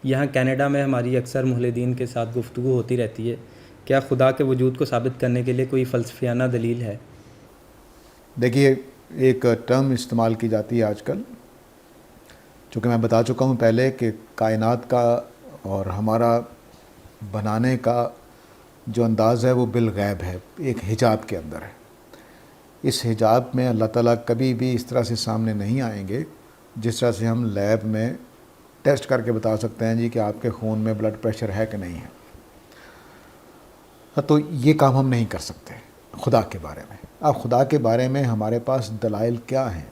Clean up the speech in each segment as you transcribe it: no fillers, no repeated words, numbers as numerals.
یہاں کینیڈا میں ہماری اکثر ملحدین کے ساتھ گفتگو ہوتی رہتی ہے. کیا خدا کے وجود کو ثابت کرنے کے لیے کوئی فلسفیانہ دلیل ہے؟ دیکھیے، ایک ٹرم استعمال کی جاتی ہے آج کل، چونکہ میں بتا چکا ہوں پہلے کہ کائنات کا اور ہمارا بنانے کا جو انداز ہے وہ بالغیب ہے، ایک حجاب کے اندر ہے. اس حجاب میں اللہ تعالیٰ کبھی بھی اس طرح سے سامنے نہیں آئیں گے جس طرح سے ہم لیب میں ٹیسٹ کر کے بتا سکتے ہیں جی کہ آپ کے خون میں بلڈ پریشر ہے کہ نہیں ہے. تو یہ کام ہم نہیں کر سکتے خدا کے بارے میں. اب خدا کے بارے میں ہمارے پاس دلائل کیا ہیں؟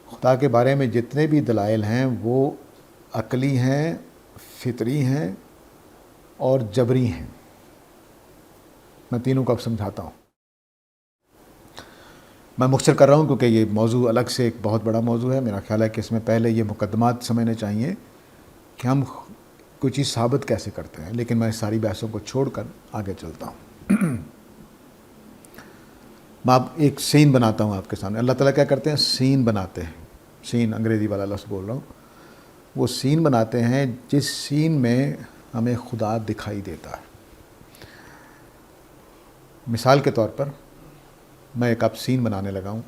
خدا کے بارے میں جتنے بھی دلائل ہیں وہ عقلی ہیں، فطری ہیں اور جبری ہیں. میں تینوں کو اب سمجھاتا ہوں. میں مختصر کر رہا ہوں کیونکہ یہ موضوع الگ سے ایک بہت بڑا موضوع ہے. میرا خیال ہے کہ اس میں پہلے یہ مقدمات سمجھنے چاہیے کہ ہم کوئی چیز ثابت کیسے کرتے ہیں، لیکن میں ساری بحثوں کو چھوڑ کر آگے چلتا ہوں. میں اب ایک سین بناتا ہوں آپ کے سامنے. اللہ تعالیٰ کیا کرتے ہیں؟ سین بناتے ہیں. سین انگریزی والا لفظ بول رہا ہوں. وہ سین بناتے ہیں جس سین میں ہمیں خدا دکھائی دیتا ہے. مثال کے طور پر میں ایک اب سین بنانے لگا ہوں.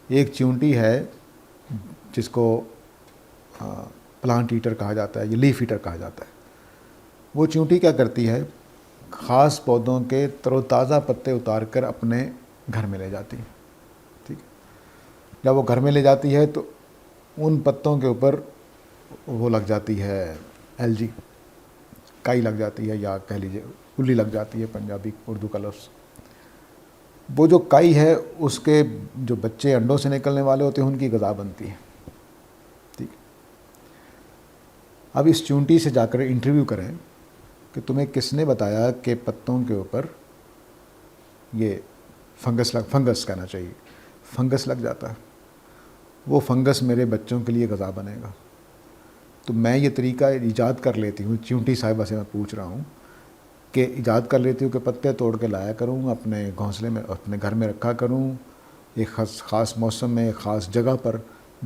ایک چیونٹی ہے جس کو پلانٹ ایٹر کہا جاتا ہے یا لیف ایٹر کہا جاتا ہے. وہ چیونٹی کیا کرتی ہے؟ خاص پودوں کے تر و تازہ پتے اتار کر اپنے گھر میں لے جاتی ہے. ٹھیک ہے. جب وہ گھر میں لے جاتی ہے تو ان پتوں کے اوپر وہ لگ جاتی ہے الجی، کائی لگ جاتی ہے، یا کہہ لیجیے الی لگ جاتی ہے، پنجابی اردو کا لفظ. وہ جو کائی ہے اس کے جو بچے انڈوں سے نکلنے والے ہوتے ہیں ان کی غذا بنتی ہے. ٹھیک. اب اس چونٹی سے جا کر انٹرویو کریں کہ تمہیں کس نے بتایا کہ پتوں کے اوپر یہ فنگس کہنا چاہیے، فنگس لگ جاتا ہے. وہ فنگس میرے بچوں کے لیے غذا بنے گا. تو میں یہ طریقہ ایجاد کر لیتی ہوں. چیونٹی صاحبہ سے میں پوچھ رہا ہوں کہ ایجاد کر لیتی ہوں کہ پتے توڑ کے لایا کروں، اپنے گھونسلے میں اپنے گھر میں رکھا کروں ایک خاص موسم میں، ایک خاص جگہ پر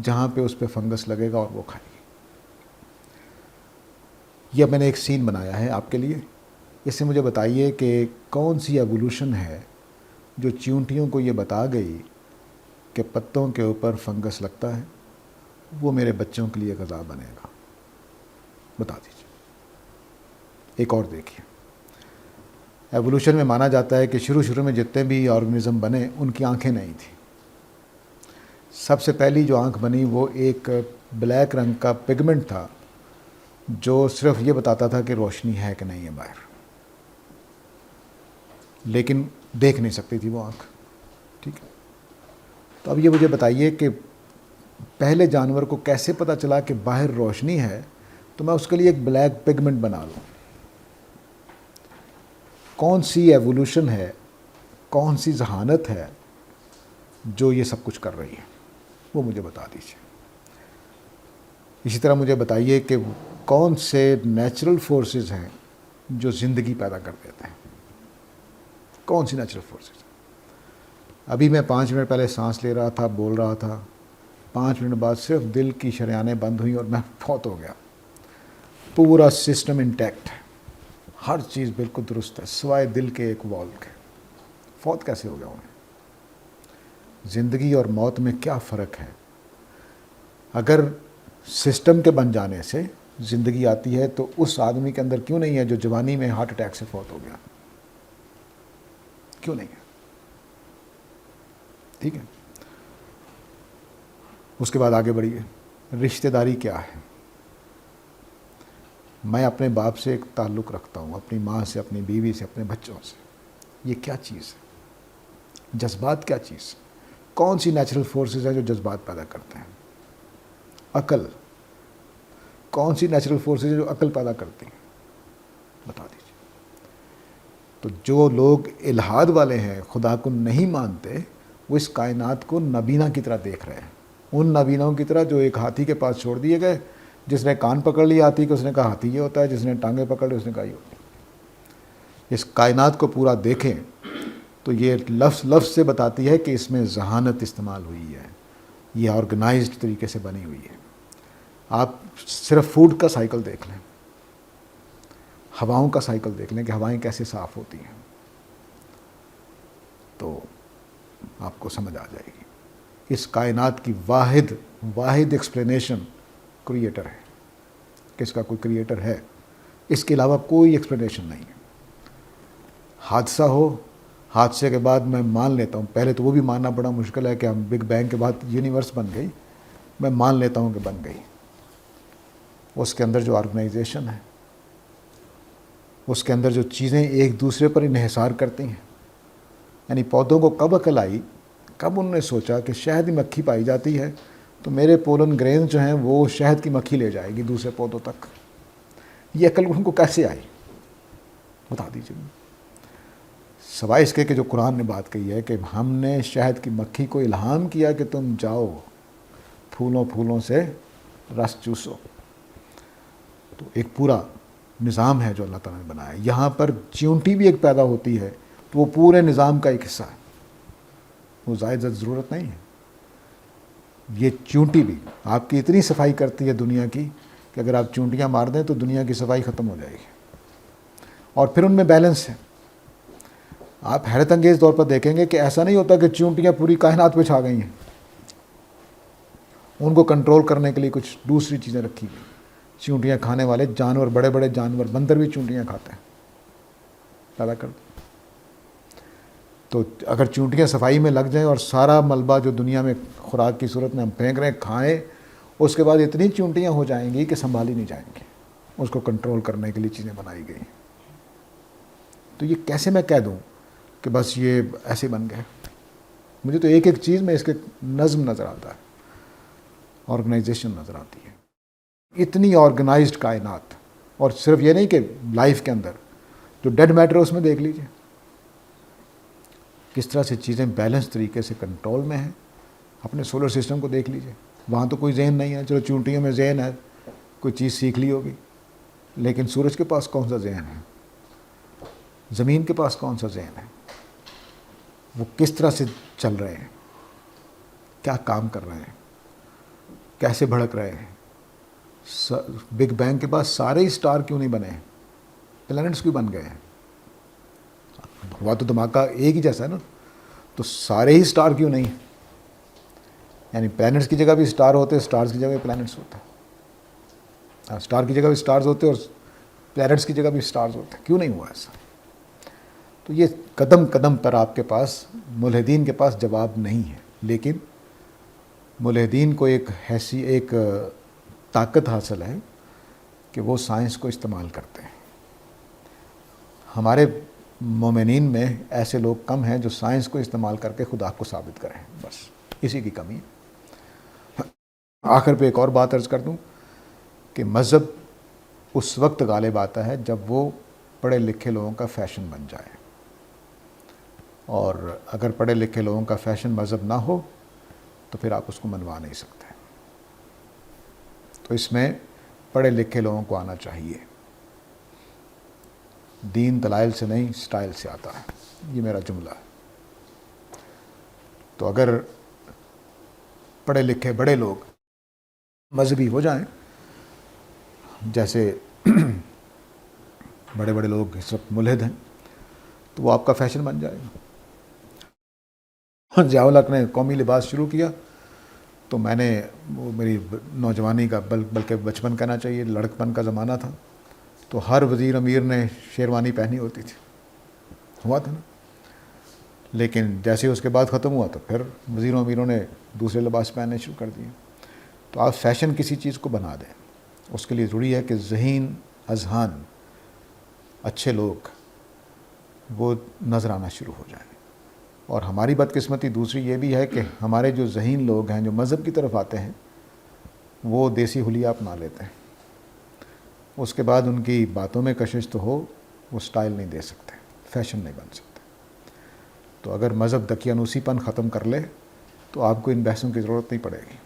جہاں پہ اس پہ فنگس لگے گا اور وہ کھائے گی. یہ میں نے ایک سین بنایا ہے آپ کے لیے. اس سے مجھے بتائیے کہ کون سی ایوولوشن ہے جو چیونٹیوں کو یہ بتا گئی کہ پتوں کے اوپر فنگس لگتا ہے، وہ میرے بچوں کے لیے غذا بنے گا. بتا دیجیے. ایک اور دیکھیے. ایوولوشن میں مانا جاتا ہے کہ شروع میں جتنے بھی آرگنزم بنے ان کی آنکھیں نہیں تھیں. سب سے پہلی جو آنکھ بنی وہ ایک بلیک رنگ کا پگمنٹ تھا جو صرف یہ بتاتا تھا کہ روشنی ہے کہ نہیں ہے باہر، لیکن دیکھ نہیں سکتی تھی وہ آنکھ. ٹھیک ہے. تو اب یہ مجھے بتائیے کہ پہلے جانور کو کیسے پتہ چلا کہ باہر روشنی ہے تو میں اس کے لیے ایک بلیک پگمنٹ بنا لوں. کون سی ایوولوشن ہے، کون سی ذہانت ہے جو یہ سب کچھ کر رہی ہے، وہ مجھے بتا دیجیے. اسی طرح مجھے بتائیے کہ کون سے نیچرل فورسز ہیں جو زندگی پیدا کر دیتے ہیں. کون سی نیچرل فورسز؟ ابھی میں 5 منٹ پہلے سانس لے رہا تھا، بول رہا تھا، 5 منٹ بعد صرف دل کی شریانیں بند ہوئیں اور میں فوت ہو گیا. پورا سسٹم انٹیکٹ ہے، ہر چیز بالکل درست ہے سوائے دل کے ایک والو کے. فوت کیسے ہو گیا انہیں؟ زندگی اور موت میں کیا فرق ہے؟ اگر سسٹم کے بن جانے سے زندگی آتی ہے تو اس آدمی کے اندر کیوں نہیں ہے جو جوانی میں ہارٹ اٹیک سے فوت ہو گیا؟ کیوں نہیں ہے؟ ٹھیک ہے. اس کے بعد آگے بڑھیے. رشتہ داری کیا ہے؟ میں اپنے باپ سے ایک تعلق رکھتا ہوں، اپنی ماں سے، اپنی بیوی سے، اپنے بچوں سے. یہ کیا چیز ہے؟ جذبات کیا چیز؟ کون سی نیچرل فورسز ہیں جو جذبات پیدا کرتے ہیں؟ عقل. کون سی نیچرل فورسز ہیں جو عقل پیدا کرتی ہیں؟ بتا دیجیے. تو جو لوگ الحاد والے ہیں، خدا کو نہیں مانتے، وہ اس کائنات کو نابینا کی طرح دیکھ رہے ہیں. ان نابیناؤں کی طرح جو ایک ہاتھی کے پاس چھوڑ دیے گئے، جس نے کان پکڑ لیا ہاتھی کو اس نے کہا ہاتھی یہ ہوتا ہے، جس نے ٹانگیں پکڑ لی اس نے کہا یہ ہوتا ہے. اس کائنات کو پورا دیکھیں تو یہ لفظ سے بتاتی ہے کہ اس میں ذہانت استعمال ہوئی ہے، یہ آرگنائزڈ طریقے سے بنی ہوئی ہے. آپ صرف فوڈ کا سائیکل دیکھ لیں، ہواؤں کا سائیکل دیکھ لیں کہ ہوائیں کیسے صاف ہوتی ہیں، تو آپ کو سمجھ آ جائے گی۔ اس کائنات کی واحد ایکسپلینیشن کریٹر ہے، کہ اس کا کوئی کریٹر ہے، اس کے علاوہ کوئی ایکسپلینیشن نہیں ہے۔ حادثہ ہو، حادثے کے بعد میں مان لیتا ہوں، پہلے تو وہ بھی ماننا بڑا مشکل ہے کہ ہم بگ بینگ کے بعد یونیورس بن گئی، میں مان لیتا ہوں کہ بن گئی۔ اس کے اندر جو آرگنائزیشن ہے، اس کے اندر جو چیزیں ایک دوسرے پر انحصار کرتی ہیں، یعنی پودوں کو کب عقل آئی، کب انہوں نے سوچا کہ شہد کی مکھی پائی جاتی ہے تو میرے پولن گرین جو ہیں وہ شہد کی مکھی لے جائے گی دوسرے پودوں تک، یہ عقل ان کو کیسے آئی، بتا دیجیے۔ سوائے اس کے کہ جو قرآن نے بات کہی ہے کہ ہم نے شہد کی مکھی کو الہام کیا کہ تم جاؤ پھولوں سے رس چوسو، تو ایک پورا نظام ہے جو اللہ تعالیٰ نے بنایا ہے۔ یہاں پر چیونٹی بھی ایک پیدا ہوتی ہے تو وہ پورے نظام کا ایک حصہ ہے، وہ زائد ضرورت نہیں ہے۔ یہ چونٹی بھی آپ کی اتنی صفائی کرتی ہے دنیا کی کہ اگر آپ چونٹیاں مار دیں تو دنیا کی صفائی ختم ہو جائے گی، اور پھر ان میں بیلنس ہے۔ آپ حیرت انگیز طور پر دیکھیں گے کہ ایسا نہیں ہوتا کہ چونٹیاں پوری کائنات پہ چھا گئی ہیں، ان کو کنٹرول کرنے کے لیے کچھ دوسری چیزیں رکھی گئی۔ چونٹیاں کھانے والے جانور، بڑے بڑے جانور، بندر بھی چونٹیاں کھاتے ہیں، پیدا کر دیں۔ تو اگر چونٹیاں صفائی میں لگ جائیں اور سارا ملبہ جو دنیا میں خوراک کی صورت میں ہم پھینک رہے ہیں کھائیں، اس کے بعد اتنی چونٹیاں ہو جائیں گی کہ سنبھالی نہیں جائیں گی، اس کو کنٹرول کرنے کے لیے چیزیں بنائی گئی۔ تو یہ کیسے میں کہہ دوں کہ بس یہ ایسے بن گئے؟ مجھے تو ایک ایک چیز میں اس کے نظم نظر آتا ہے، آرگنائزیشن نظر آتی ہے۔ اتنی آرگنائزڈ کائنات، اور صرف یہ نہیں کہ لائف کے اندر جو ڈیڈ میٹر ہے اس میں دیکھ لیجئے کس طرح سے چیزیں بیلنس طریقے سے کنٹرول میں ہیں۔ اپنے سولر سسٹم کو دیکھ لیجئے، وہاں تو کوئی ذہن نہیں ہے، چلو چونٹیوں میں ذہن ہے، کوئی چیز سیکھ لی ہوگی، لیکن سورج کے پاس کون سا ذہن ہے، زمین کے پاس کون سا ذہن ہے، وہ کس طرح سے چل رہے ہیں، کیا کام کر رہے ہیں، کیسے بھڑک رہے ہیں۔ بگ بینگ کے بعد سارے ہی سٹار کیوں نہیں بنے ہیں، پلانٹس کیوں بن گئے ہیں؟ ہوا تو دھماکہ ایک ہی جیسا ہے نا، تو سارے ہی سٹار کیوں نہیں؟ یعنی پلانٹس کی جگہ بھی سٹار ہوتے، سٹارز کی جگہ بھی پلانٹس ہوتے، سٹار کی جگہ بھی سٹارز ہوتے اور پلانٹس کی جگہ بھی سٹارز ہوتے، کیوں نہیں ہوا ایسا؟ تو یہ قدم قدم پر آپ کے پاس ملحدین کے پاس جواب نہیں ہے، لیکن ملحدین کو ایک طاقت حاصل ہے کہ وہ سائنس کو استعمال کرتے ہیں۔ ہمارے مومنین میں ایسے لوگ کم ہیں جو سائنس کو استعمال کر کے خدا کو ثابت کریں، بس اسی کی کمی ہے۔ آخر پہ ایک اور بات عرض کر دوں کہ مذہب اس وقت غالب آتا ہے جب وہ پڑھے لکھے لوگوں کا فیشن بن جائے، اور اگر پڑھے لکھے لوگوں کا فیشن مذہب نہ ہو تو پھر آپ اس کو منوا نہیں سکتے۔ تو اس میں پڑھے لکھے لوگوں کو آنا چاہیے۔ دین دلائل سے نہیں، سٹائل سے آتا ہے، یہ میرا جملہ ہے۔ تو اگر پڑھے لکھے بڑے لوگ مذہبی ہو جائیں، جیسے بڑے بڑے لوگ اس وقت ملحد ہیں، تو وہ آپ کا فیشن بن جائے گا۔ ضیاء الحق نے قومی لباس شروع کیا تو میں نے، وہ میری نوجوانی کا بلکہ بچپن کہنا چاہیے، لڑکپن کا زمانہ تھا، تو ہر وزیر امیر نے شیروانی پہنی ہوتی تھی، ہوا تھا نا۔ لیکن جیسے اس کے بعد ختم ہوا تو پھر وزیروں امیروں نے دوسرے لباس پہننے شروع کر دیے۔ تو آپ فیشن کسی چیز کو بنا دیں، اس کے لیے ضروری ہے کہ ذہین اذہان اچھے لوگ وہ نظر آنا شروع ہو جائیں۔ اور ہماری بدقسمتی دوسری یہ بھی ہے کہ ہمارے جو ذہین لوگ ہیں جو مذہب کی طرف آتے ہیں وہ دیسی حلیہ اپنا لیتے ہیں، اس کے بعد ان کی باتوں میں کشش تو ہو، وہ سٹائل نہیں دے سکتے، فیشن نہیں بن سکتے۔ تو اگر مذہب دقیانوسی پن ختم کر لے تو آپ کو ان بحثوں کی ضرورت نہیں پڑے گی۔